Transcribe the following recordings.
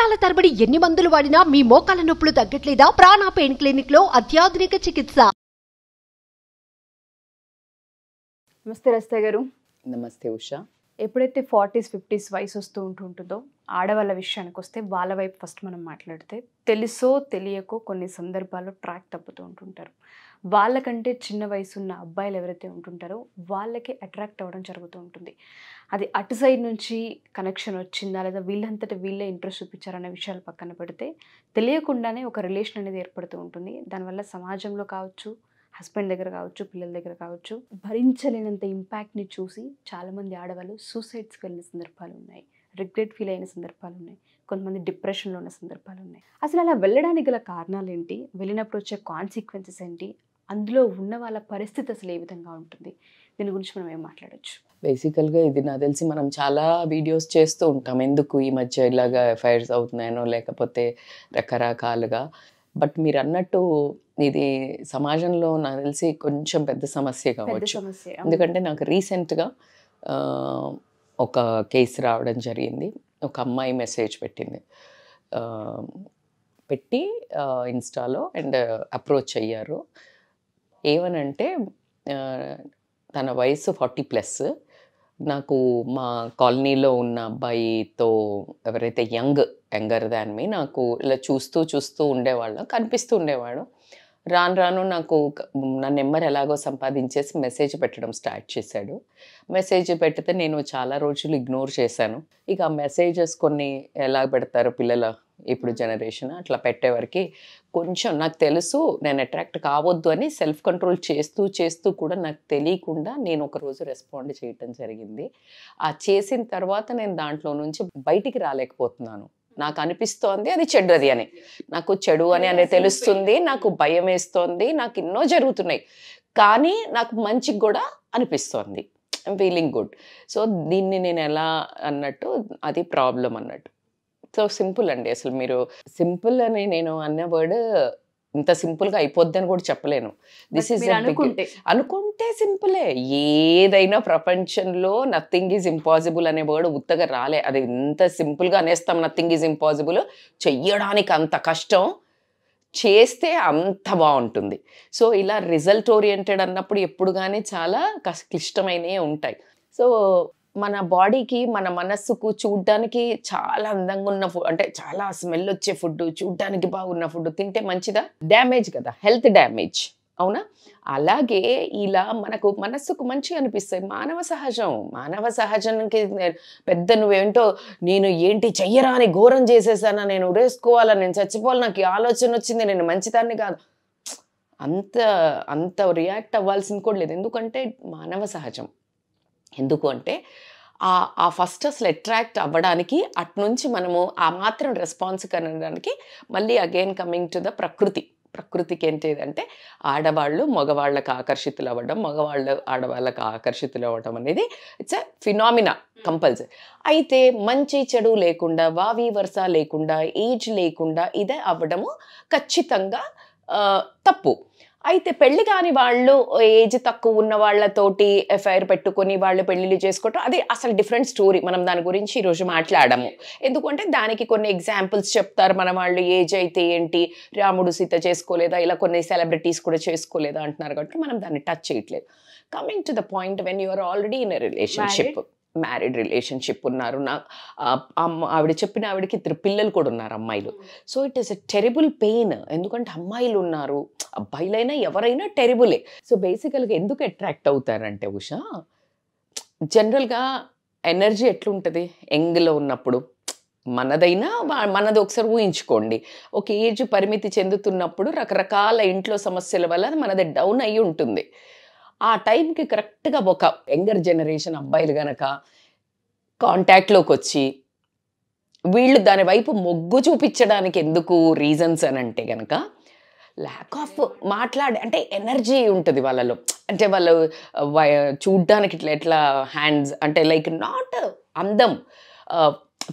సంవత్సరాల తరబడి ఎన్ని మందులు వాడినా మీ మోకాల నొప్పులు తగ్గట్లేదా? ప్రాణ పెయిన్ క్లినిక్ లో అత్యాధునిక చికిత్స. నమస్తే రస్తే గారు. నమస్తే ఉషా. ఎప్పుడైతే 40s 50s వయసు వస్తూ ఉంటుందో ఆడవాళ్ళ విషయానికి వస్తే వాళ్ళ వైపు ఫస్ట్ మనం మాట్లాడితే తెలుసో తెలియకో కొన్ని సందర్భాల్లో ట్రాక్ తప్పుతూ ఉంటుంటారు. వాళ్ళకంటే చిన్న వయసు ఉన్న అబ్బాయిలు ఎవరైతే ఉంటుంటారో వాళ్ళకి అట్రాక్ట్ అవ్వడం జరుగుతూ ఉంటుంది. అది అటు సైడ్ నుంచి కనెక్షన్ వచ్చిందా లేదా వీళ్ళంతటా వీళ్ళే ఇంట్రెస్ట్ చూపించారనే విషయాలు పక్కన పెడితే తెలియకుండానే ఒక రిలేషన్ అనేది ఏర్పడుతూ ఉంటుంది. దానివల్ల సమాజంలో కావచ్చు, హస్బెండ్ దగ్గర కావచ్చు, పిల్లల దగ్గర కావచ్చు, భరించలేనంత ఇంపాక్ట్ని చూసి చాలామంది ఆడవాళ్ళు సూసైడ్స్కి వెళ్ళిన సందర్భాలు ఉన్నాయి, రిగ్రెట్ ఫీల్ అయిన సందర్భాలు ఉన్నాయి, కొంతమంది డిప్రెషన్లో ఉన్న సందర్భాలు ఉన్నాయి. అసలు అలా వెళ్ళడానికి గల కారణాలు ఏంటి, వెళ్ళినప్పుడు వచ్చే కాన్సిక్వెన్సెస్ ఏంటి, అందులో ఉన్న వాళ్ళ పరిస్థితి అసలు ఏ విధంగా ఉంటుంది, దీని గురించి మనం ఏం మాట్లాడచ్చు? బేసికల్గా ఇది నాకు తెలిసి మనం చాలా వీడియోస్ చేస్తూ ఉంటాం, ఎందుకు ఈ మధ్య ఇలాగా ఎఫ్ఐఆర్స్ అవుతున్నాయనో లేకపోతే రకరకాలుగా. బట్ మీరు అన్నట్టు ఇది సమాజంలో నాకు తెలిసి కొంచెం పెద్ద సమస్య కావచ్చు. ఎందుకంటే నాకు రీసెంట్గా ఒక కేసు రావడం జరిగింది. ఒక అమ్మాయి మెసేజ్ పెట్టి ఇన్స్టాలో అండ్ అప్రోచ్ అయ్యారు. ఏమనంటే తన వయసు 40+. నాకు మా కాలనీలో ఉన్న అబ్బాయితో ఎవరైతే యంగర్ దాన్ మీ నాకు ఇలా చూస్తూ ఉండేవాళ్ళం, కనిపిస్తూ ఉండేవాడు. రాను నాకు నా నెంబర్ ఎలాగో సంపాదించేసి మెసేజ్ పెట్టడం స్టార్ట్ చేశాడు. మెసేజ్ పెడితే నేను చాలా రోజులు ఇగ్నోర్ చేశాను. ఇక ఆ మెసేజెస్ కొన్ని ఎలా పెడతారు పిల్లల ఇప్పుడు జనరేషన్, అట్లా పెట్టేవారికి కొంచెం నాకు తెలుసు నేను అట్రాక్ట్ కావద్దు అని సెల్ఫ్ కంట్రోల్ చేస్తూ కూడా నాకు తెలియకుండా నేను ఒకరోజు రెస్పాండ్ చేయటం జరిగింది. ఆ చేసిన తర్వాత నేను దాంట్లో నుంచి బయటికి రాలేకపోతున్నాను. నాకు అనిపిస్తోంది అది చెడ్డది అని, నాకు చెడు అని తెలుస్తుంది, నాకు భయం వేస్తోంది, నాకు ఎన్నో జరుగుతున్నాయి, కానీ నాకు మంచిగా కూడా అనిపిస్తోంది, ఐఎమ్ ఫీలింగ్ గుడ్. సో దీన్ని నేను ఎలా అన్నట్టు అది ప్రాబ్లం అన్నట్టు. సో సింపుల్ అండి, అసలు మీరు సింపుల్ అని నేను అన్న వర్డ్ ఇంత సింపుల్గా అయిపోద్ది అని కూడా చెప్పలేను. దిస్ ఈజ్ అనుకుంటే సింపులే. ఏదైనా ప్రపంచంలో నథింగ్ ఈజ్ ఇంపాసిబుల్ అనే వర్డ్ ఉత్తగా రాలే. అది ఇంత సింపుల్గా అనేస్తాం, నథింగ్ ఈజ్ ఇంపాసిబుల్. చెయ్యడానికి అంత కష్టం, చేస్తే అంత బాగుంటుంది. సో ఇలా రిజల్ట్ ఓరియంటెడ్ అన్నప్పుడు ఎప్పుడు కానీ చాలా క్లిష్టమైనవి ఉంటాయి. సో మన బాడీకి మన మనస్సుకు చూడ్డానికి చాలా అందంగా ఉన్న ఫుడ్, అంటే చాలా స్మెల్ వచ్చే ఫుడ్, చూడ్డానికి బాగున్న ఫుడ్ తింటే మంచిదా? డ్యామేజ్ కదా, హెల్త్ డ్యామేజ్, అవునా? అలాగే ఇలా మనకు మనస్సుకు మంచిగా అనిపిస్తాయి. మానవ సహజానికి పెద్ద నువ్వేంటో నేను ఏంటి చెయ్యరా అని ఘోరం చేసేసానా, నేను ఉరేసుకోవాలా, నేను చచ్చిపోవాలి, నాకు ఈ ఆలోచన వచ్చింది, నేను మంచిదాన్ని కాదు, అంత రియాక్ట్ అవ్వాల్సింది కూడా లేదు. ఎందుకంటే మానవ సహజం. ఎందుకు అంటే ఆ ఫస్ట్ అసలు అట్రాక్ట్ అవ్వడానికి అట్నుంచి మనము ఆ మాత్రం రెస్పాన్స్ కనడానికి మళ్ళీ అగైన్ కమింగ్ టు ద ప్రకృతికి ఏంటిదంటే ఆడవాళ్ళు మగవాళ్ళకు ఆకర్షితులు అవ్వడం, మగవాళ్ళు ఆడవాళ్ళకు ఆకర్షితులు అవ్వడం అనేది ఇట్స్ ఎ ఫినామినా కంపల్సరీ. అయితే మంచి చెడు లేకుండా, వావి వరుస లేకుండా, ఏజ్ లేకుండా ఇదే అవ్వడము ఖచ్చితంగా తప్పు. అయితే పెళ్లి కాని వాళ్ళు, ఏజ్ తక్కువ ఉన్న వాళ్ళతోటి ఎఫ్ఐఆర్ పెట్టుకొని వాళ్ళు పెళ్లిళ్ళు చేసుకోవటం అది అసలు డిఫరెంట్ స్టోరీ. మనం దాని గురించి ఈరోజు మాట్లాడము. ఎందుకంటే దానికి కొన్ని ఎగ్జాంపుల్స్ చెప్తారు మన వాళ్ళు. ఏజ్ అయితే ఏంటి, రాముడు సీత చేసుకోలేదా, ఇలా కొన్ని సెలబ్రిటీస్ కూడా చేసుకోలేదా అంటున్నారు కాబట్టి మనం దాన్ని టచ్ చేయట్లేదు. Coming to the point, when you are already in a relationship, married relationship ఉన్నారు, ఆవిడ చెప్పిన ఆవిడకి 3 పిల్లలు కూడా ఉన్నారు, అమ్మాయిలు. So it is a terrible pain. ఎందుకంటే అమ్మాయిలు ఉన్నారు, అబ్బాయిలైనా ఎవరైనా టెరిబులే. సో బేసికల్గా ఎందుకు అట్రాక్ట్ అవుతారంటే ఉషా, జనరల్గా ఎనర్జీ ఎట్లుంటుంది యంగ్లో ఉన్నప్పుడు, మనది ఒకసారి ఊహించుకోండి. ఒక ఏజ్ పరిమితి చెందుతున్నప్పుడు రకరకాల ఇంట్లో సమస్యల వల్ల మనది డౌన్ అయ్యి ఉంటుంది. ఆ టైంకి కరెక్ట్గా ఒక యంగర్ జనరేషన్ అబ్బాయిలు కనుక కాంటాక్ట్లోకి వచ్చి వీళ్ళు దాని వైపు మొగ్గు చూపించడానికి ఎందుకు రీజన్స్ అని అంటే కనుక ల్యాక్ ఆఫ్ అంటే ఎనర్జీ ఉంటుంది వాళ్ళలో. అంటే వాళ్ళు చూడ్డానికి ఎట్లా హ్యాండ్స్ అంటే లైక్ నాట్ అందం,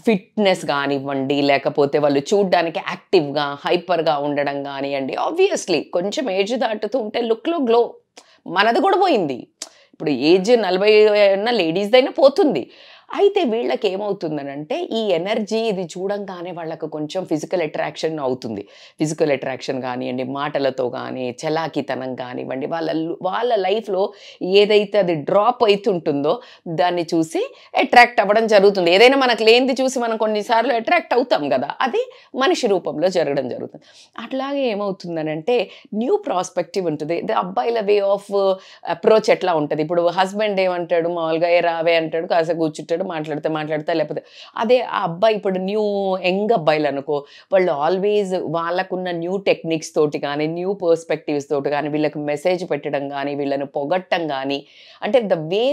ఫిట్నెస్ కానివ్వండి, లేకపోతే వాళ్ళు చూడ్డానికి యాక్టివ్గా హైపర్గా ఉండడం కానివ్వండి. ఆబ్వియస్లీ కొంచెం ఏజ్ దాటుతూ ఉంటే లుక్లో గ్లో, మనది కూడా పోయింది. ఇప్పుడు ఏజ్ 40 ఉన్న లేడీస్దైనా పోతుంది. అయితే వీళ్ళకి ఏమవుతుందనంటే ఈ ఎనర్జీ ఇది చూడంగానే వాళ్ళకు కొంచెం ఫిజికల్ అట్రాక్షన్ అవుతుంది. ఫిజికల్ అట్రాక్షన్ కానివ్వండి, మాటలతో కానీ, చలాకితనం కానివ్వండి, వాళ్ళ లైఫ్లో ఏదైతే అది డ్రాప్ అవుతుంటుందో దాన్ని చూసి అట్రాక్ట్ అవ్వడం జరుగుతుంది. ఏదైనా మనకు లేనిది చూసి మనం కొన్నిసార్లు అట్రాక్ట్ అవుతాం కదా, అది మనిషి రూపంలో జరగడం జరుగుతుంది. అట్లాగే ఏమవుతుందనంటే న్యూ ప్రాస్పెక్టివ్ ఉంటుంది. అబ్బాయిల వే ఆఫ్ అప్రోచ్ ఎట్లా ఉంటుంది, ఇప్పుడు హస్బెండ్ ఏమంటాడు మామూలుగా, ఏ రావే అంటాడు, కాసేపు కూర్చుంటాడు, మాట్లాడతా లేకపోతే అదే ఆ అబ్బాయి ఇప్పుడు న్యూ యంగ్ అబ్బాయిలు అనుకో, వాళ్ళు ఆల్వేస్ వాళ్ళకున్న న్యూ టెక్నిక్స్ తోటి కానీ, న్యూ పర్స్పెక్టివ్స్ తోటి కానీ, వీళ్ళకి మెసేజ్ పెట్టడం కానీ, వీళ్ళని పొగట్టం కానీ, అంటే ద వే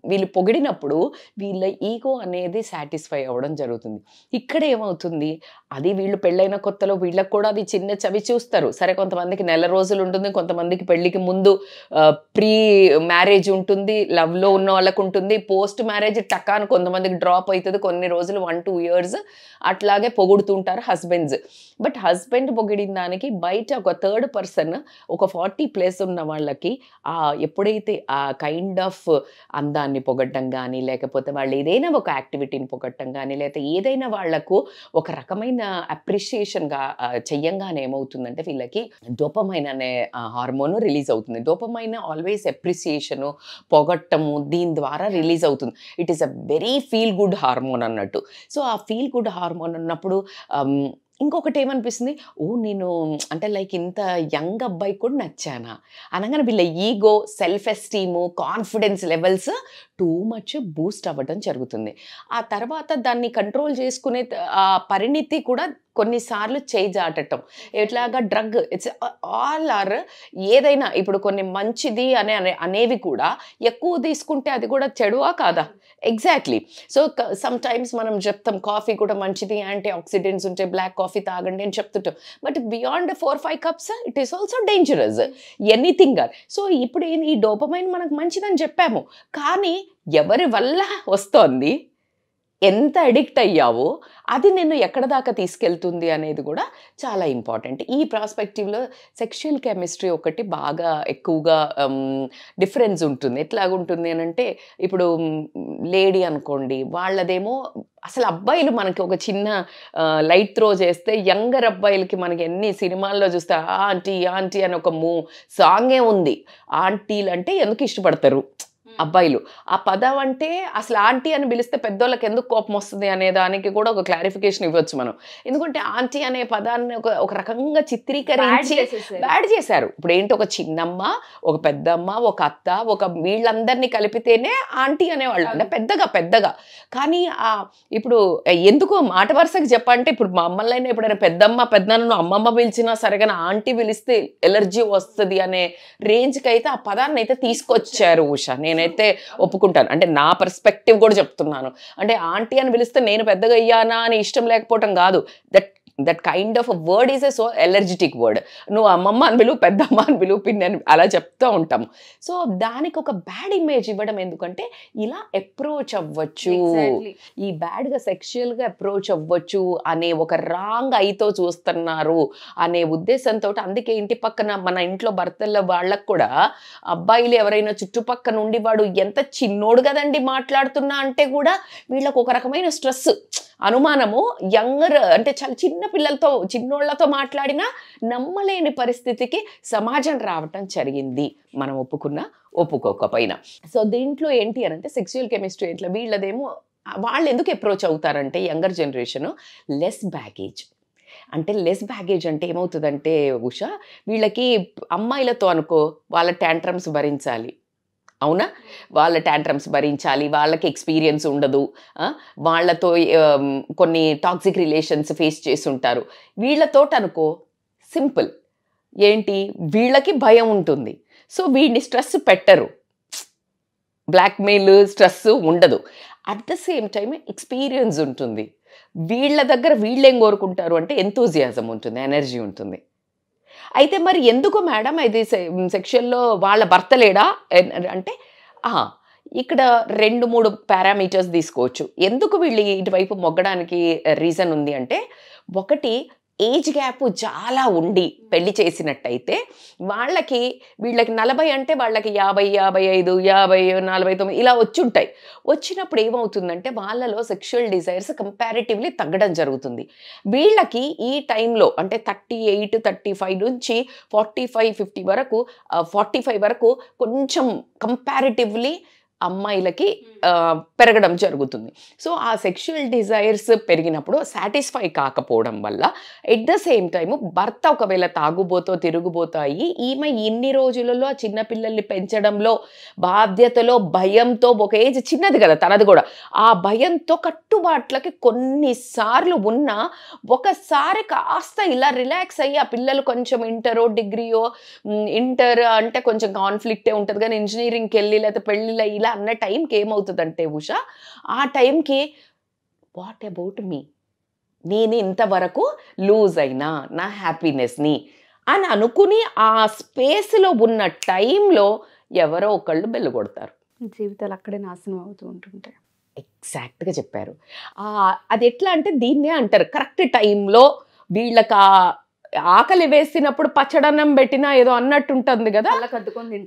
వీళ్ళు పొగిడినప్పుడు వీళ్ళ ఈగో అనేది సాటిస్ఫై అవ్వడం జరుగుతుంది. ఇక్కడ ఏమవుతుంది, అది వీళ్ళు పెళ్ళైన కొత్తలో వీళ్ళకి కూడా అది చిన్న చవి చూస్తారు. సరే, కొంతమందికి నెల రోజులు ఉంటుంది, కొంతమందికి పెళ్ళికి ముందు ప్రీ మ్యారేజ్ ఉంటుంది, లవ్లో ఉన్న వాళ్ళకు ఉంటుంది, పోస్ట్ మ్యారేజ్ టకాన్ కొంతమందికి డ్రాప్ అవుతుంది, కొన్ని రోజులు 1-2 years అట్లాగే పొగుడుతుంటారు హస్బెండ్స్. బట్ హస్బెండ్ పొగిడిన దానికి బయట ఒక థర్డ్ పర్సన్, ఒక 40+ ఉన్న వాళ్ళకి ఎప్పుడైతే ఆ కైండ్ ఆఫ్ అందాన్ని పొగట్టం కానీ, లేకపోతే వాళ్ళు ఏదైనా ఒక యాక్టివిటీని పొగట్టం కానీ, లేకపోతే ఏదైనా వాళ్లకు ఒక రకమైన అప్రిషియేషన్గా చెయ్యంగానే ఏమవుతుందంటే వీళ్ళకి డోపమైన్ అనే హార్మోన్ రిలీజ్ అవుతుంది. డోపమైన్ ఆల్వేస్ అప్రిషియేషను, పొగట్టము, దీని ద్వారా రిలీజ్ అవుతుంది. It is a very feel good hormone అన్నట్టు. సో ఆ ఫీల్ గుడ్ హార్మోన్ అన్నప్పుడు ఇంకొకటి ఏమనిపిస్తుంది, నేను అంటే లైక్ ఇంత యంగ్ అబ్బాయి కూడా నచ్చానా అనగానే వీళ్ళ ego, self esteem, confidence levels too much Boost అవ్వడం జరుగుతుంది. ఆ తర్వాత దాన్ని కంట్రోల్ చేసుకునే ఆ పరిణితి కూడా కొన్నిసార్లు చేజాటటం, ఎట్లాగా డ్రగ్, ఇట్స్ ఆల్ ఆర్ ఏదైనా ఇప్పుడు కొన్ని మంచిది అనేవి కూడా ఎక్కువ తీసుకుంటే అది కూడా చెడువా కాదా? ఎగ్జాక్ట్లీ. సో సమ్ టైమ్స్ మనం చెప్తాం కాఫీ కూడా మంచిది, యాంటీ ఆక్సిడెంట్స్ ఉంటే బ్లాక్ కాఫీ తాగండి అని చెప్తుంటాం. But beyond 4-5 cups it is also dangerous, anything. So ఇప్పుడు ఈ డోపమైన్ మనకు మంచిదని చెప్పాము, కానీ ఎవరి వల్ల వస్తోంది, ఎంత అడిక్ట్ అయ్యావో అది నిన్ను ఎక్కడ దాకా తీసుకెళ్తుంది అనేది కూడా చాలా ఇంపార్టెంట్. ఈ ప్రాస్పెక్టివ్లో సెక్షువల్ కెమిస్ట్రీ ఒకటి బాగా ఎక్కువగా డిఫరెన్స్ ఉంటుంది. ఎట్లాగుంటుంది అని అంటే, ఇప్పుడు లేడీ అనుకోండి, వాళ్ళదేమో అసలు అబ్బాయిలు మనకి ఒక చిన్న లైట్ త్రో చేస్తే యంగర్ అబ్బాయిలకి మనకి ఎన్ని సినిమాల్లో చూస్తే ఆంటీ ఆంటీ అని ఒక సాంగే ఉంది. ఆంటీలు అంటే ఎందుకు ఇష్టపడతారు అబ్బాయిలు? ఆ పదం అంటే అసలు ఆంటీ అని పిలిస్తే పెద్దోళ్ళకి ఎందుకు కోపం వస్తుంది అనే దానికి కూడా ఒక క్లారిఫికేషన్ ఇవ్వచ్చు మనం. ఎందుకంటే ఆంటీ అనే పదాన్ని ఒక రకంగా చిత్రీకరించి బ్యాడ్ చేశారు. ఇప్పుడు ఏంటి, ఒక చిన్నమ్మ, ఒక పెద్దమ్మ, ఒక అత్త, ఒక వీళ్ళందరినీ కలిపితేనే ఆంటీ అనేవాళ్ళు, అంటే పెద్దగా. కానీ ఇప్పుడు ఎందుకు మాట వరుసకి చెప్పంటే, ఇప్పుడు మా అమ్మలైనా ఎప్పుడైనా పెద్దమ్మ పెద్దనను అమ్మమ్మ పిలిచినా సరిగా ఆంటీ పిలిస్తే ఎలర్జీ వస్తుంది అనే రేంజ్కి అయితే ఆ పదాన్ని అయితే తీసుకొచ్చారు ఉషా. నేనైతే ఒప్పుకుంటాను, అంటే నా పర్స్పెక్టివ్ కూడా చెప్తున్నాను. అంటే ఆంటీ అని పిలిస్తే నేను పెద్దగా అయ్యానా అని ఇష్టం లేకపోవటం కాదు. That kind of word is a so allergic word. నువ్వు అమ్మమ్మ అని పిలువు, పెద్దమ్మ అని పిలువు, పిన్ని అని అలా చెప్తూ ఉంటాము. సో దానికి ఒక బ్యాడ్ ఇమేజ్ ఇవ్వడం ఎందుకంటే, ఇలా అప్రోచ్ అవ్వచ్చు, ఈ బ్యాడ్గా సెక్షువల్గా అప్రోచ్ అవ్వచ్చు అనే ఒక రాంగ్ ఐతో చూస్తున్నారు అనే ఉద్దేశంతో, అందుకే ఇంటి పక్కన మన ఇంట్లో భర్తల వాళ్ళకు కూడా అబ్బాయిలు ఎవరైనా చుట్టుపక్కల నుండి వాడు ఎంత చిన్నోడు కదండి మాట్లాడుతున్నా అంటే కూడా వీళ్ళకు ఒక రకమైన స్ట్రెస్, అనుమానము. యంగర్ అంటే చాలా చిన్న పిల్లలతో, చిన్నోళ్లతో మాట్లాడినా నమ్మలేని పరిస్థితికి సమాజం రావటం జరిగింది, మనం ఒప్పుకోకపోయినా. సో దీంట్లో ఏంటి అని అంటే, సెక్సువల్ కెమిస్ట్రీ ఎట్లా వీళ్ళదేమో, వాళ్ళు ఎందుకు అప్రోచ్ అవుతారంటే యంగర్ జనరేషన్, లెస్ బ్యాగేజ్. అంటే లెస్ బ్యాగేజ్ అంటే ఏమవుతుందంటే ఉషా, వీళ్ళకి అమ్మాయిలతో అనుకో వాళ్ళ ట్యాంట్రమ్స్ భరించాలి, అవునా? వాళ్ళ ట్యాంట్రమ్స్ భరించాలి, వాళ్ళకి ఎక్స్పీరియన్స్ ఉండదు, వాళ్ళతో కొన్ని టాక్సిక్ రిలేషన్స్ ఫేస్ చేసి ఉంటారు. వీళ్ళతో అనుకో సింపుల్, ఏంటి, వీళ్ళకి భయం ఉంటుంది, సో వీడిని స్ట్రెస్ పెట్టరు, బ్లాక్మెయిల్ స్ట్రెస్ ఉండదు. At the same time experience ఉంటుంది. వీళ్ళ దగ్గర వీళ్ళేం కోరుకుంటారు అంటే ఎంతూజియాజం ఉంటుంది, ఎనర్జీ ఉంటుంది. అయితే మరి ఎందుకు మేడం ఇది సెక్షన్లో వాళ్ళ భర్త లేడా అంటే, ఇక్కడ 2-3 పారామీటర్స్ తీసుకోవచ్చు ఎందుకు వీళ్ళు ఇటువైపు మొగ్గడానికి రీజన్ ఉంది అంటే, ఒకటి ఏజ్ గ్యాప్ చాలా ఉండి పెళ్లి చేసినట్టయితే వీళ్ళకి 40 అంటే వాళ్ళకి 50, 55, 50, 49 ఇలా వచ్చుంటాయి. వచ్చినప్పుడు ఏమవుతుందంటే వాళ్ళలో సెక్షువల్ డిజైర్స్ కంపారిటివ్లీ తగ్గడం జరుగుతుంది. వీళ్ళకి ఈ టైంలో అంటే 38, 35 నుంచి 45, 50 వరకు 45 వరకు కొంచెం కంపారిటివ్లీ అమ్మాయిలకి పెరగడం జరుగుతుంది. సో ఆ సెక్షువల్ డిజైర్స్ పెరిగినప్పుడు సాటిస్ఫై కాకపోవడం వల్ల ఎట్ ద సేమ్ టైము భర్త ఒకవేళ తాగుబోతో తిరుగుబోతో అయ్యి ఈమె ఇన్ని రోజులలో ఆ చిన్నపిల్లల్ని పెంచడంలో బాధ్యతలో భయంతో, ఒక ఏజ్ చిన్నది కదా తనది కూడా, ఆ భయంతో కట్టుబాట్లకి కొన్నిసార్లు ఉన్నా ఒకసారి కాస్త ఇలా రిలాక్స్ అయ్యి ఆ పిల్లలు కొంచెం ఇంటరో డిగ్రీయో, ఇంటర్ అంటే కొంచెం కాన్ఫ్లిక్టే ఉంటుంది కానీ ఇంజనీరింగ్కి వెళ్ళి లేకపోతే పెళ్ళిళ్ళ ఇలా అన్న టైంకి ఏమవుతుందంటే ఉషా, ఆ టైంకి వాట్ అబౌట్ మీ, నేను ఇంతవరకు లూజ్ అయినా నా హ్యాపీనెస్ని అని అనుకుని ఆ స్పేస్లో ఉన్న టైంలో ఎవరో ఒకళ్ళు బెల్లు కొడతారు. జీవితాలు అక్కడే నాశనం అవుతూ ఉంటుంటాయి. ఎగ్జాక్ట్గా చెప్పారు. అది ఎట్లా అంటే దీన్నే అంటారు కరెక్ట్ టైంలో వీళ్ళకి ఆకలి వేసినప్పుడు పచ్చడన్నం పెట్టినా ఏదో అన్నట్టు ఉంటుంది కదా,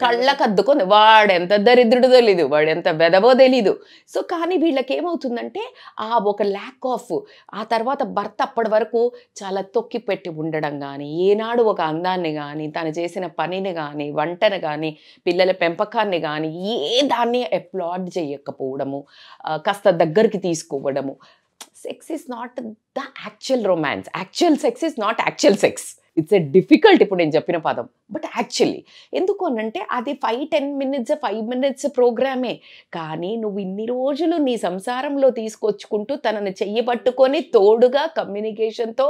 కళ్ళకద్దుకొని వాడెంత దరిద్రుడు తెలీదు, వాడెంత వెదవో తెలీదు. సో కానీ వీళ్ళకి ఏమవుతుందంటే ఆ ఒక ల్యాక్ ఆఫ్, ఆ తర్వాత భర్త అప్పటి వరకు చాలా తొక్కి పెట్టి ఉండడం కానీ, ఏనాడు ఒక అందాన్ని కానీ, తను చేసిన పనిని కానీ, వంటను కానీ, పిల్లల పెంపకాన్ని కానీ ఏ దాన్ని అప్లాడ్ చేయకపోవడము, కాస్త దగ్గరికి తీసుకోవడము. Sex is not the actual romance. Actual sex is not actual sex. It's a difficult ఇప్పుడు నేను చెప్పిన పదం. బట్ యాక్చువల్లీ ఎందుకు అనంటే అది 5-10 minutes 5 minutes ప్రోగ్రామే. కానీ నువ్వు ఇన్ని రోజులు నీ సంసారంలో తీసుకొచ్చుకుంటూ తనని చెయ్యబట్టుకొని తోడుగా కమ్యూనికేషన్తో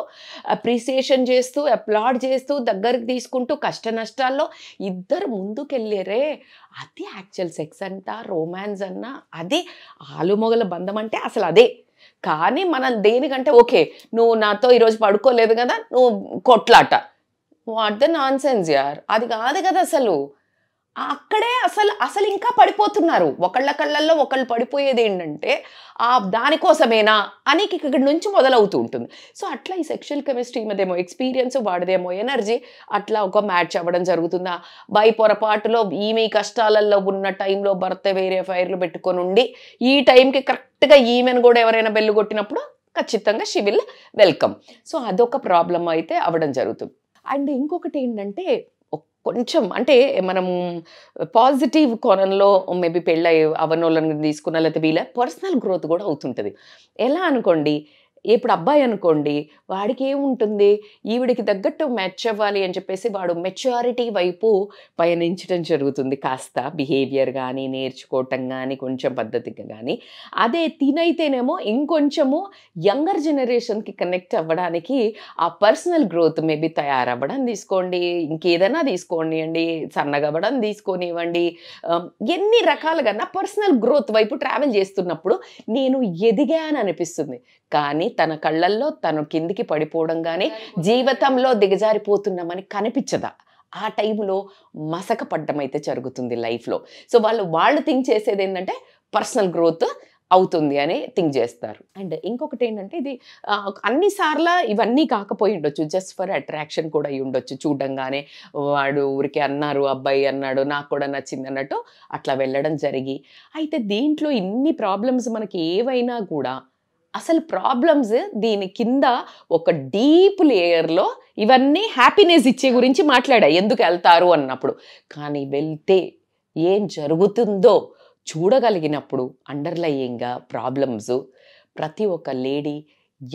అప్రిసియేషన్ చేస్తూ అప్లాడ్ చేస్తూ దగ్గరికి తీసుకుంటూ కష్ట నష్టాల్లో ఇద్దరు ముందుకెళ్ళారే, అది యాక్చువల్ సెక్స్ అంట, రొమాన్స్ అన్న, అది ఆలుమొగల బంధం అంటే అసలు అదే. కానీ మనం దేనికంటే ఓకే నువ్వు నాతో ఈరోజు పడుకోలేదు కదా, నువ్వు కొట్లాట, వాట్ ద నాన్ సెన్స్ యార్, అది కాదు కదా అసలు. అక్కడే అసలు ఇంకా పడిపోతున్నారు. ఒకళ్ళ కళ్ళల్లో ఒకళ్ళు పడిపోయేది ఏంటంటే దానికోసమేనా అని ఇక్కడి నుంచి మొదలవుతూ ఉంటుంది. సో అట్లా ఈ సెక్షువల్ కెమిస్ట్రీ మీదేమో ఎక్స్పీరియన్స్, వాడిదేమో ఎనర్జీ, అట్లా ఒక మ్యాచ్ అవ్వడం జరుగుతుందా. బై పొరపాటులో ఈమె కష్టాలలో ఉన్న టైంలో భర్త వేరే ఫైర్లు పెట్టుకొని ఉండి ఈ టైంకి కరెక్ట్గా ఈమెను కూడా ఎవరైనా బెల్లు కొట్టినప్పుడు ఖచ్చితంగా షీ విల్ వెల్కమ్. సో అదొక ప్రాబ్లం అయితే అవ్వడం జరుగుతుంది. అండ్ ఇంకొకటి ఏంటంటే కొంచెం అంటే మనం పాజిటివ్ కోణంలో మేబీ పెళ్ళి అవనోళ్ళని తీసుకున్న లేకపోతే వీళ్ళ పర్సనల్ గ్రోత్ కూడా అవుతుంటుంది. ఎలా అనుకోండి, ఇప్పుడు అబ్బాయి అనుకోండి, వాడికి ఏముంటుంది, ఈవిడికి తగ్గట్టు మ్యాచ్ అవ్వాలి అని చెప్పేసి వాడు మెచ్యూరిటీ వైపు పయనించడం జరుగుతుంది. కాస్త బిహేవియర్ కానీ నేర్చుకోవటం కానీ కొంచెం పద్ధతిగా కానీ. అదే తినైతేనేమో ఇంకొంచెము యంగర్ జనరేషన్కి కనెక్ట్ అవ్వడానికి ఆ పర్సనల్ గ్రోత్ మేబీ తయారవ్వడం తీసుకోండి, ఇంకేదైనా తీసుకోండి అండి, సన్నగా అవ్వడం తీసుకొనివ్వండి, ఎన్ని రకాలుగా నా పర్సనల్ గ్రోత్ వైపు ట్రావెల్ చేస్తున్నప్పుడు నేను ఎదిగాను అనిపిస్తుంది. కానీ తన కళ్ళల్లో తను కిందికి పడిపోవడం కానీ జీవితంలో దిగజారిపోతున్నామని కనిపించదా. ఆ టైంలో మసక పడ్డం అయితే జరుగుతుంది లైఫ్లో. సో వాళ్ళు థింక్ చేసేది ఏంటంటే పర్సనల్ గ్రోత్ అవుతుంది అని థింక్ చేస్తారు. అండ్ ఇంకొకటి ఏంటంటే ఇది అన్నిసార్లు ఇవన్నీ కాకపోయి ఉండొచ్చు, జస్ట్ ఫర్ అట్రాక్షన్ కూడా అయి ఉండొచ్చు. చూడంగానే వాడు ఊరికి అన్నారు, అబ్బాయి అన్నాడు, నాకు కూడా నచ్చింది అన్నట్టు అట్లా వెళ్ళడం జరిగి. అయితే దీంట్లో ఇన్ని ప్రాబ్లమ్స్ మనకి ఏవైనా కూడా అసలు ప్రాబ్లమ్స్ దీని కింద ఒక డీప్ లేయర్లో ఇవన్నీ హ్యాపీనెస్ ఇచ్చే గురించి మాట్లాడా ఎందుకు వెళ్తారు అన్నప్పుడు. కానీ వెళ్తే ఏం జరుగుతుందో చూడగలిగినప్పుడు అండర్లయింగ్గా ప్రాబ్లమ్స్ ప్రతి ఒక్క లేడీ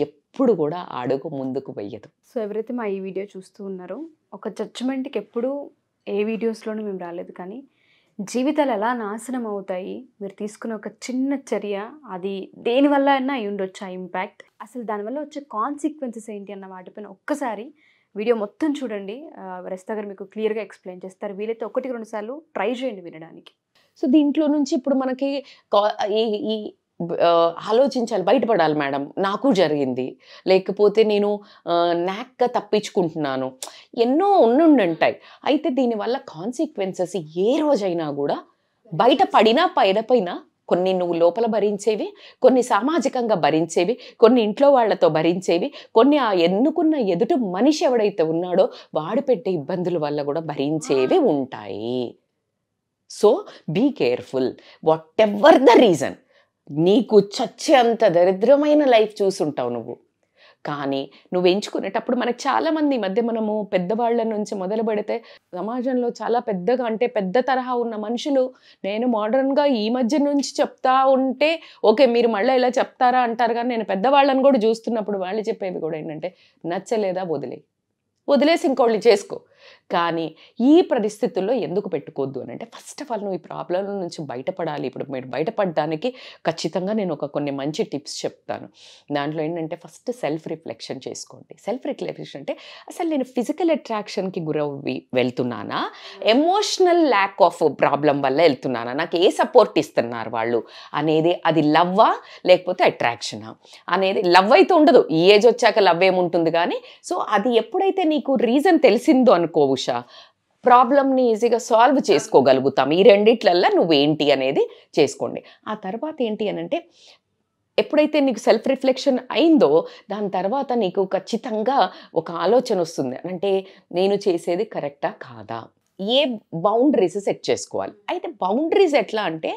ఎప్పుడు కూడా అడుగు ముందుకు వెయ్యదు. సో ఎవరైతే మా ఈ వీడియో చూస్తూ ఉన్నారో ఒక జడ్జిమెంట్కి ఎప్పుడు ఏ వీడియోస్లోనూ మేము రాలేదు, కానీ జీవితాలు ఎలా నాశనం అవుతాయి, మీరు తీసుకునే ఒక చిన్న చర్య అది దేనివల్ల అయినా అయి ఉండొచ్చు ఆ ఇంపాక్ట్, అసలు దానివల్ల వచ్చే కాన్సిక్వెన్సెస్ ఏంటి అన్న వాటిపైన ఒక్కసారి వీడియో మొత్తం చూడండి. రజిత గారు మీకు క్లియర్గా ఎక్స్ప్లెయిన్ చేస్తారు. వీలైతే 1-2 సార్లు ట్రై చేయండి వినడానికి. సో దీంట్లో నుంచి ఇప్పుడు మనకి ఈ ఆలోచించాలి, బయటపడాలి మేడం, నాకు జరిగింది, లేకపోతే నేను నాక్గా తప్పించుకుంటున్నాను, ఎన్నో ఉండుంటాయి. అయితే దీనివల్ల కాన్సిక్వెన్సెస్ ఏ రోజైనా కూడా బయట పడినా పైన కొన్ని నువ్వు లోపల భరించేవి, కొన్ని సామాజికంగా భరించేవి, కొన్ని ఇంట్లో వాళ్ళతో భరించేవి, కొన్ని ఆ ఎన్నుకున్న ఎదుటి మనిషి ఎవడైతే ఉన్నాడో వాడు పెట్టే ఇబ్బందుల వల్ల కూడా భరించేవి ఉంటాయి. So be careful. Whatever the reason, నీకు చచ్చే అంత దరిద్రమైన లైఫ్ చూసుంటావు నువ్వు, కానీ నువ్వు ఎంచుకునేటప్పుడు మనకు చాలామంది ఈ మధ్య మనము పెద్దవాళ్ళ నుంచి మొదలు పెడితే సమాజంలో చాలా పెద్దగా అంటే పెద్ద తరహా ఉన్న మనుషులు నేను మోడర్న్గా ఈ మధ్య నుంచి చెప్తా ఉంటే ఓకే మీరు మళ్ళీ ఇలా చెప్తారా అంటారు, కానీ నేను పెద్దవాళ్ళని కూడా చూస్తున్నప్పుడు వాళ్ళు చెప్పేవి కూడా ఏంటంటే నచ్చలేదా వదిలేసి ఇంకోళ్ళు చేసుకో. కానీ ఈ పరిస్థితుల్లో ఎందుకు పెట్టుకోవద్దు అని అంటే ఫస్ట్ ఆఫ్ ఆల్ నువ్వు ఈ ప్రాబ్లం నుంచి బయటపడాలి. ఇప్పుడు మీరు బయటపడడానికి ఖచ్చితంగా నేను కొన్ని మంచి టిప్స్ చెప్తాను. దాంట్లో ఏంటంటే ఫస్ట్ సెల్ఫ్ రిఫ్లెక్షన్ చేసుకోండి. సెల్ఫ్ రిఫ్లెక్షన్ అంటే అసలు నేను ఫిజికల్ అట్రాక్షన్కి గురవి వెళ్తున్నానా, ఎమోషనల్ ల్యాక్ ఆఫ్ ప్రాబ్లం వల్ల వెళ్తున్నానా, నాకు ఏ సపోర్ట్ ఇస్తున్నారు వాళ్ళు అనేది, అది లవ్వా లేకపోతే అట్రాక్షనా అనేది. లవ్ అయితే ఉండదు, ఈ ఏజ్ వచ్చాక లవ్ ఏముంటుంది, కానీ సో అది ఎప్పుడైతే నీకు రీజన్ తెలిసిందో అనుకో ఉషా, ప్రాబ్లమ్ని ఈజీగా సాల్వ్ చేసుకోగలుగుతాం. ఈ రెండిట్లల్లో నువ్వేంటి అనేది చేసుకోండి. ఆ తర్వాత ఏంటి అని అంటే ఎప్పుడైతే నీకు సెల్ఫ్ రిఫ్లెక్షన్ అయిందో దాని తర్వాత నీకు ఖచ్చితంగా ఒక ఆలోచన వస్తుంది, అంటే నేను చేసేది కరెక్టా కాదా, ఏ బౌండరీస్ సెట్ చేసుకోవాలి. అయితే బౌండరీస్ ఎట్లా అంటే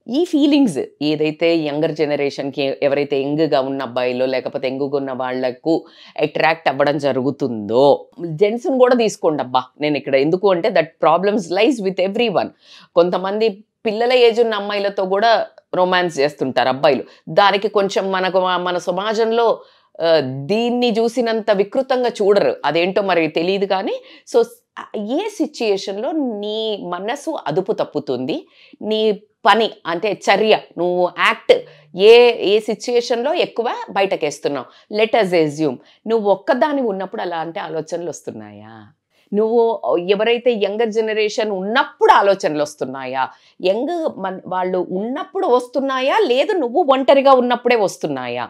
ఈ ఫీలింగ్స్ ఏదైతే యంగర్ జనరేషన్కి ఎవరైతే యంగ్గా ఉన్న అబ్బాయిలో లేకపోతే యంగ్గా ఉన్న వాళ్లకు అట్రాక్ట్ అవ్వడం జరుగుతుందో, జెంట్స్ని కూడా తీసుకోండి అబ్బా. నేను ఇక్కడ ఎందుకు అంటే that problems లైజ్ with every one. కొంతమంది పిల్లల ఏజ్ ఉన్న అమ్మాయిలతో కూడా రొమాన్స్ చేస్తుంటారు అబ్బాయిలు. దానికి కొంచెం మన సమాజంలో దీన్ని చూసినంత వికృతంగా చూడరు, అదేంటో మరి తెలియదు. కానీ సో ఏ సిచ్యుయేషన్లో నీ మనసు అదుపు తప్పుతుంది, నీ పని అంటే చర్య నువ్వు యాక్ట్ ఏ సిచ్యుయేషన్లో ఎక్కువ బయటకేస్తున్నావు. లెట్ అస్ ఎస్యూమ్ నువ్వు ఒక్కదాని ఉన్నప్పుడు అలాంటి ఆలోచనలు వస్తున్నాయా, నువ్వు ఎవరైతే యంగర్ జనరేషన్ ఉన్నప్పుడు ఆలోచనలు వస్తున్నాయా, వాళ్ళు ఉన్నప్పుడు వస్తున్నాయా, లేదు నువ్వు ఒంటరిగా ఉన్నప్పుడే వస్తున్నాయా,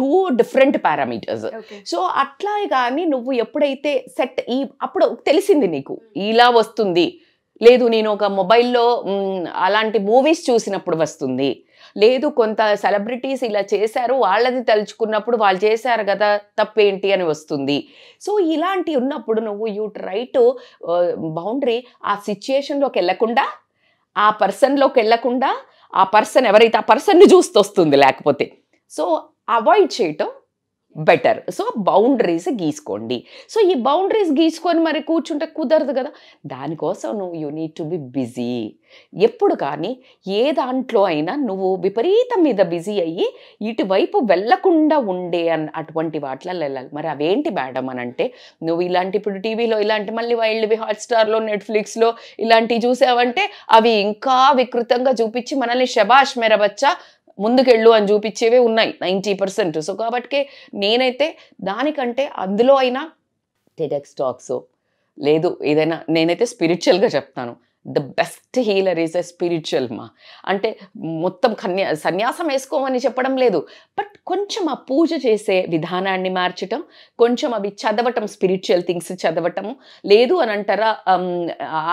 2 డిఫరెంట్ పారామీటర్స్. సో అట్లా కానీ నువ్వు ఎప్పుడైతే సెట్ అప్పుడు తెలిసింది నీకు ఇలా వస్తుంది, లేదు నేను ఒక మొబైల్లో అలాంటి మూవీస్ చూసినప్పుడు వస్తుంది, లేదు కొంత సెలబ్రిటీస్ ఇలా చేశారు వాళ్ళది తలుచుకున్నప్పుడు వాళ్ళు చేశారు కదా తప్పేంటి అని వస్తుంది. సో ఇలాంటివి ఉన్నప్పుడు నువ్వు యూ ట్రై టు బౌండరీ ఆ సిచ్యుయేషన్లోకి వెళ్ళకుండా, ఆ పర్సన్లోకి వెళ్ళకుండా, ఆ పర్సన్ ఎవరైతే ఆ పర్సన్ని చూస్తూ వస్తుంది లేకపోతే, సో అవాయిడ్ చేయటం బెటర్. సో బౌండరీస్ గీసుకోండి. సో ఈ బౌండరీస్ గీసుకొని మరి కూర్చుంటే కుదరదు కదా, దానికోసం నువ్వు you need to be busy. ఎప్పుడు కానీ ఏ దాంట్లో అయినా నువ్వు విపరీతం మీద బిజీ అయ్యి ఇటువైపు వెళ్లకుండా ఉండే అటువంటి వాటిలో వెళ్ళాలి. మరి అవేంటి మేడం అని అంటే నువ్వు ఇలాంటి ఇప్పుడు టీవీలో ఇలాంటి మళ్ళీ వైల్డ్వి హాట్స్టార్లో నెట్ఫ్లిక్స్లో ఇలాంటివి చూసావంటే అవి ఇంకా వికృతంగా చూపించి మనల్ని శబాష్ మేరా బచ్చా ముందుకెళ్ళు అని చూపించేవే ఉన్నాయి 90%. సో కాబట్టి నేనైతే దానికంటే అందులో అయినా టెడెక్స్ టాక్స్ లేదు ఏదైనా, నేనైతే స్పిరిచువల్గా చెప్తాను, the best healer is a spiritual మా. అంటే మొత్తం సన్యాసం వేసుకోమని చెప్పడం లేదు, బట్ కొంచెం ఆ పూజ చేసే విధానాన్ని మార్చటం, కొంచెం అవి చదవటం, స్పిరిచువల్ థింగ్స్ చదవటం, లేదు అని అంటారా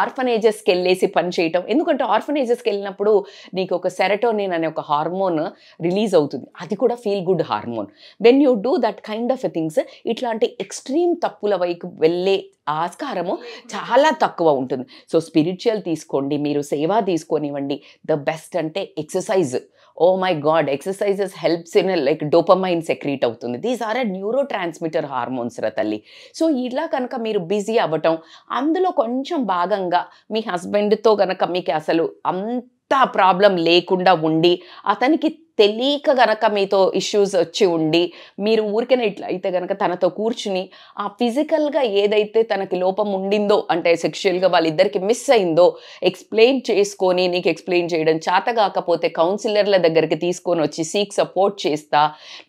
ఆర్ఫనేజెస్కి వెళ్ళేసి పని చేయటం. ఎందుకంటే ఆర్ఫనేజెస్కి వెళ్ళినప్పుడు నీకు ఒక సెరటోనిన్ అనే ఒక హార్మోన్ రిలీజ్ అవుతుంది, అది కూడా feel good hormone. When you do that kind of things ఇట్లాంటి ఎక్స్ట్రీమ్ తప్పుల వైపు వెళ్ళే ఆస్కారము చాలా తక్కువ ఉంటుంది. సో స్పిరిచువల్ తీసుకోండి, మీరు సేవ తీసుకొనివ్వండి. ద బెస్ట్ అంటే exercise. Oh my God, exercises helps in like dopamine secrete అవుతుంది. These are a neurotransmitter hormones రా తల్లి. సో ఇలా కనుక మీరు బిజీ అవ్వటం, అందులో కొంచెం భాగంగా మీ హస్బెండ్తో కనుక మీకు అసలు అంత ప్రాబ్లం లేకుండా ఉండి అతనికి తెలియక గనక మీతో ఇష్యూస్ వచ్చి ఉండి మీరు ఊరికనే ఇట్లా అయితే గనక తనతో కూర్చుని ఆ ఫిజికల్గా ఏదైతే తనకి లోపం ఉండిందో అంటే సెక్షువల్గా వాళ్ళిద్దరికి మిస్ అయిందో ఎక్స్ప్లెయిన్ చేసుకొని, నీకు ఎక్స్ప్లెయిన్ చేయడం చేత కాకపోతే కౌన్సిలర్ల దగ్గరికి తీసుకొని వచ్చి సీక్ సపోర్ట్ చేస్తా,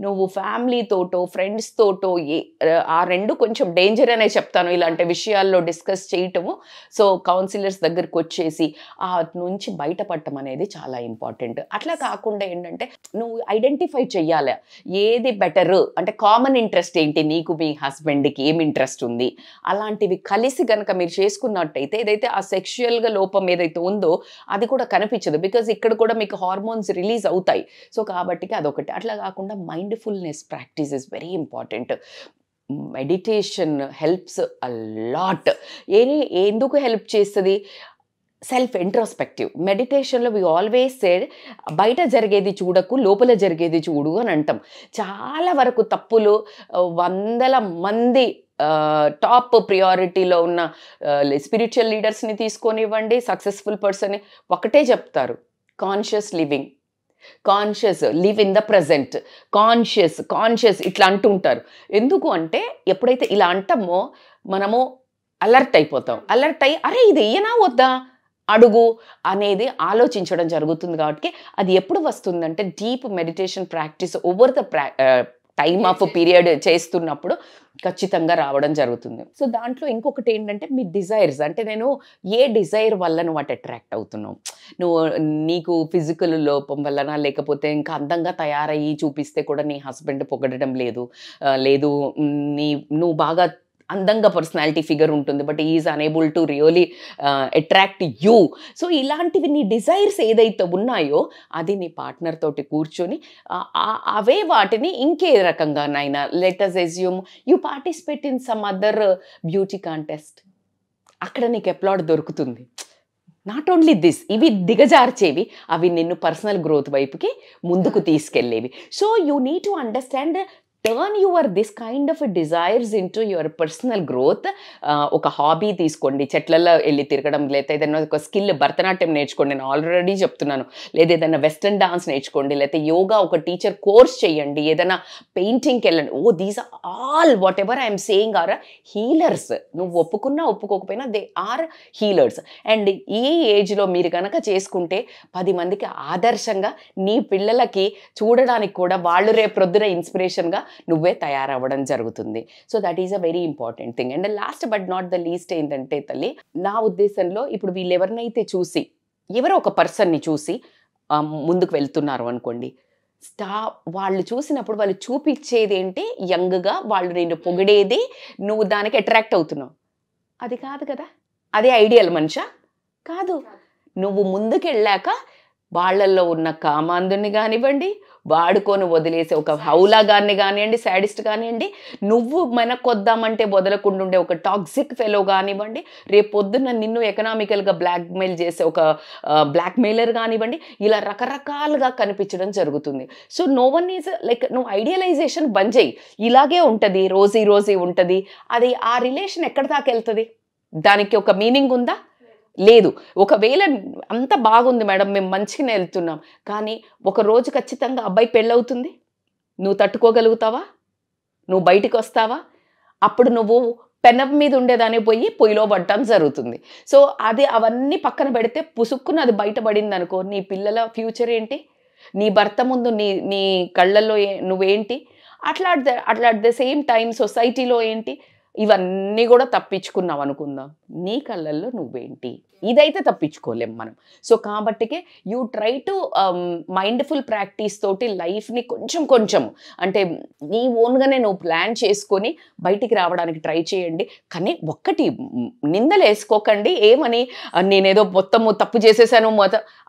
నువ్వు ఫ్యామిలీతోటో ఫ్రెండ్స్తోటో ఆ రెండు కొంచెం డేంజర్ అనే చెప్తాను ఇలాంటి విషయాల్లో డిస్కస్ చేయటము. సో కౌన్సిలర్స్ దగ్గరికి వచ్చేసి ఆ నుంచి బయటపడటం అనేది చాలా ఇంపార్టెంట్. అట్లా కాకుండా ఏంటంటే నువ్వు ఐడెంటిఫై చెయ్యాలి ఏది బెటర్, అంటే కామన్ ఇంట్రెస్ట్ ఏంటి, నీకు మీ హస్బెండ్కి ఏం ఇంట్రెస్ట్ ఉంది, అలాంటివి కలిసి కనుక మీరు చేసుకున్నట్టయితే ఏదైతే ఆ సెక్షువల్గా లోపం ఏదైతే ఉందో అది కూడా కనిపించదు. బికాజ్ ఇక్కడ కూడా మీకు హార్మోన్స్ రిలీజ్ అవుతాయి. సో కాబట్టి అదొకటి. అట్లా కాకుండా mindfulness practice is very important. Meditation helps a lot. ఎందుకు హెల్ప్ చేస్తుంది? Self introspective. మెడిటేషన్లో వి ఆల్వేస్ సేడ్ బయట జరిగేది చూడకు, లోపల జరిగేది చూడు అని అంటాం. చాలా వరకు తప్పులు, వందల మంది టాప్ ప్రియారిటీలో ఉన్న స్పిరిచువల్ లీడర్స్ని తీసుకొనివ్వండి, సక్సెస్ఫుల్ పర్సన్ని ఒకటే చెప్తారు, conscious living, conscious, live in the present, conscious ఇట్లా అంటుంటారు. ఎందుకు అంటే ఎప్పుడైతే ఇలా అంటామో మనము అలర్ట్ అయిపోతాం. అలర్ట్ అయ్యి అరే ఇది ఏనా వద్దా అడుగు అనేది ఆలోచించడం జరుగుతుంది. కాబట్టి అది ఎప్పుడు వస్తుందంటే deep meditation practice over the time of period చేస్తున్నప్పుడు ఖచ్చితంగా రావడం జరుగుతుంది. సో దాంట్లో ఇంకొకటి ఏంటంటే మీ డిజైర్స్, అంటే నేను ఏ డిజైర్ వల్ల నువ్వు అటు అట్రాక్ట్ అవుతున్నావు, నువ్వు నీకు ఫిజికల్ లోపం వలన, లేకపోతే ఇంకా అందంగా తయారయ్యి చూపిస్తే కూడా నీ హస్బెండ్ పొగడడం లేదు, నువ్వు బాగా అందంగా పర్సనాలిటీ ఫిగర్ ఉంటుంది but is unable to really attract you. So ఇలాంటివి నీ డిజైర్స్ ఏదైతే ఉన్నాయో అది నీ పార్ట్నర్ తోటి కూర్చొని అవే వాటిని ఇంకే రకంగానైనా, let us assume you participate in some other beauty contest, అక్కడ నీకు అప్లాడ్ దొరుకుతుంది. నాట్ ఓన్లీ దిస్, ఇవి దిగజార్చేవి, అవి నిన్ను పర్సనల్ గ్రోత్ వైపుకి ముందుకు తీసుకెళ్ళేవి. So you need to understand, turn your this kind of desires into your personal growth. ఒక హాబీ తీసుకోండి, చెట్లలో వెళ్ళి తిరగడం, లేదా ఏదైనా ఒక స్కిల్, భరతనాట్యం నేర్చుకోండి, నేను ఆల్రెడీ చెప్తున్నాను, లేదా ఏదైనా వెస్టర్న్ డాన్స్ నేర్చుకోండి, లేకపోతే యోగా ఒక టీచర్ కోర్స్ చేయండి, ఏదైనా పెయింటింగ్కి వెళ్ళండి. These are all whatever I'm saying are healers. నువ్వు ఒప్పుకున్నా ఒప్పుకోకపోయినా దే ఆర్ హీలర్స్. అండ్ ఈ ఏజ్లో మీరు కనుక చేసుకుంటే 10 మందికి ఆదర్శంగా, నీ పిల్లలకి చూడడానికి కూడా వాళ్ళు రేపు ప్రొద్దున ఇన్స్పిరేషన్గా నువ్వే తయారవ్వడం జరుగుతుంది. So that is a very important thing. And last but not the least ఏంటంటే తల్లి, నా ఉద్దేశంలో ఇప్పుడు వీళ్ళు ఎవరినైతే చూసి, ఎవరో ఒక పర్సన్ని చూసి ముందుకు వెళ్తున్నారు అనుకోండి, వాళ్ళు చూసినప్పుడు వాళ్ళు చూపించేది ఏంటి, యంగ్గా వాళ్ళు నేను పొగిడేది, నువ్వు దానికి అట్రాక్ట్ అవుతున్నావు, అది కాదు కదా. అదే ఐడియల్ మనిషా కాదు. నువ్వు ముందుకు వెళ్ళాక వాళ్ళల్లో ఉన్న కామాంధుని కానివ్వండి, వాడుకొని వదిలేసే ఒక హౌలాగాన్ని కానివ్వండి, శాడిస్ట్ కానివ్వండి, నువ్వు వెనకొద్దామంటే వదలకుండా ఉండే ఒక టాక్సిక్ ఫెలో కానివ్వండి, రేపు పొద్దున్న నిన్ను ఎకనామికల్గా బ్లాక్మెయిల్ చేసే ఒక బ్లాక్మెయిలర్ కానివ్వండి, ఇలా రకరకాలుగా కనిపించడం జరుగుతుంది. So no one is like, నువ్వు ఐడియలైజేషన్ బంద్ చేయి. ఇలాగే ఉంటుంది, రోజీ ఉంటుంది, అది ఆ రిలేషన్ ఎక్కడి దాకా వెళ్తుంది? దానికి ఒక మీనింగ్ ఉందా? లేదు. ఒకవేళ అంత బాగుంది మేడం, మేము మంచిగానే వెళ్తున్నాం, కానీ ఒక రోజు ఖచ్చితంగా అబ్బాయి పెళ్ళవుతుంది, నువ్వు తట్టుకోగలుగుతావా? నువ్వు బయటికి వస్తావా? అప్పుడు నువ్వు పెనం మీద ఉండేదాన్ని పోయి పొయ్యిలో పడటం జరుగుతుంది. సో అవన్నీ పక్కన పెడితే పుసుక్కున అది బయటపడింది అనుకో, నీ పిల్లల ఫ్యూచర్ ఏంటి? నీ భర్త ముందు నీ కళ్ళల్లో నువ్వేంటి? అట్లా అట్ ద సేమ్ టైం సొసైటీలో ఏంటి? ఇవన్నీ కూడా తప్పించుకున్నావు అనుకుందాం, నీ కళ్ళల్లో నువ్వేంటి? ఇదైతే తప్పించుకోలేం మనం. సో కాబట్టికే you try to mindful practice తోటి లైఫ్ని కొంచెం అంటే నీ ఓన్గానే నువ్వు ప్లాన్ చేసుకొని బయటికి రావడానికి ట్రై చేయండి. కానీ ఒక్కటి నిందలు వేసుకోకండి, ఏమని నేనేదో మొత్తము తప్పు చేసేసాను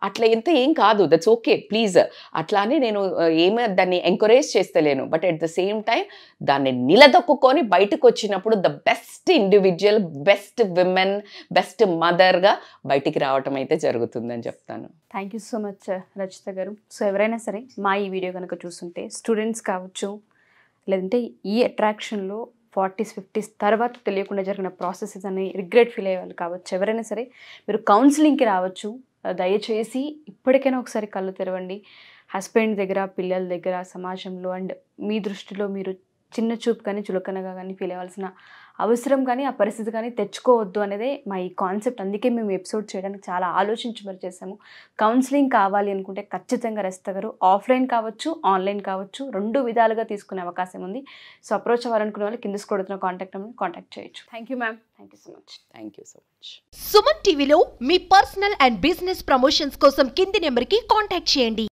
అట్లా ఏం కాదు, దట్స్ ఓకే ప్లీజ్. అట్లా అని నేను దాన్ని ఎంకరేజ్ చేస్తలేను, but at the same time దాన్ని నిలదొక్కుని బయటకు వచ్చినప్పుడు the best individual, best women, best మదర్గా బయటికి రావటం అయితే జరుగుతుందని చెప్తాను. Thank you so much Rachita గారు. సో ఎవరైనా సరే మా ఈ వీడియో కనుక చూస్తుంటే, స్టూడెంట్స్ కావచ్చు, లేదంటే ఈ అట్రాక్షన్లో 40s 50s తర్వాత తెలియకుండా జరిగిన ప్రాసెసెస్ అని రిగ్రెట్ ఫీల్ అయ్యే వాళ్ళు కావచ్చు, ఎవరైనా సరే మీరు కౌన్సిలింగ్కి రావచ్చు. దయచేసి ఇప్పటికైనా ఒకసారి కళ్ళు తెరవండి. హస్బెండ్ దగ్గర, పిల్లల దగ్గర, సమాజంలో అండ్ మీ దృష్టిలో మీరు చిన్న చూపు కానీ చులకనగా కానీ ఫీల్ అవ్వాల్సిన అవసరం కానీ ఆ పరిస్థితి కానీ తెచ్చుకోవద్దు అనేదే మా ఈ కాన్సెప్ట్. అందుకే మేము ఎపిసోడ్ చేయడానికి చాలా ఆలోచించి మరి చేసాము. కౌన్సిలింగ్ కావాలి అనుకుంటే ఖచ్చితంగా రచిత గారు ఆఫ్లైన్ కావచ్చు, ఆన్లైన్ కావచ్చు, 2 విధాలుగా తీసుకునే అవకాశం ఉంది. సో అప్రోచ్ అవ్వాలనుకునే వాళ్ళు కింద స్క్రోల్ అవుతున్న కాంటాక్ట్ చేయొచ్చు. Thank you ma'am. Thank you so much. Thank you so much. Suman టీవీలో మీ పర్సనల్ అండ్ బిజినెస్ ప్రమోషన్స్ కోసం కింది నెంబర్కి కాంటాక్ట్ చేయండి.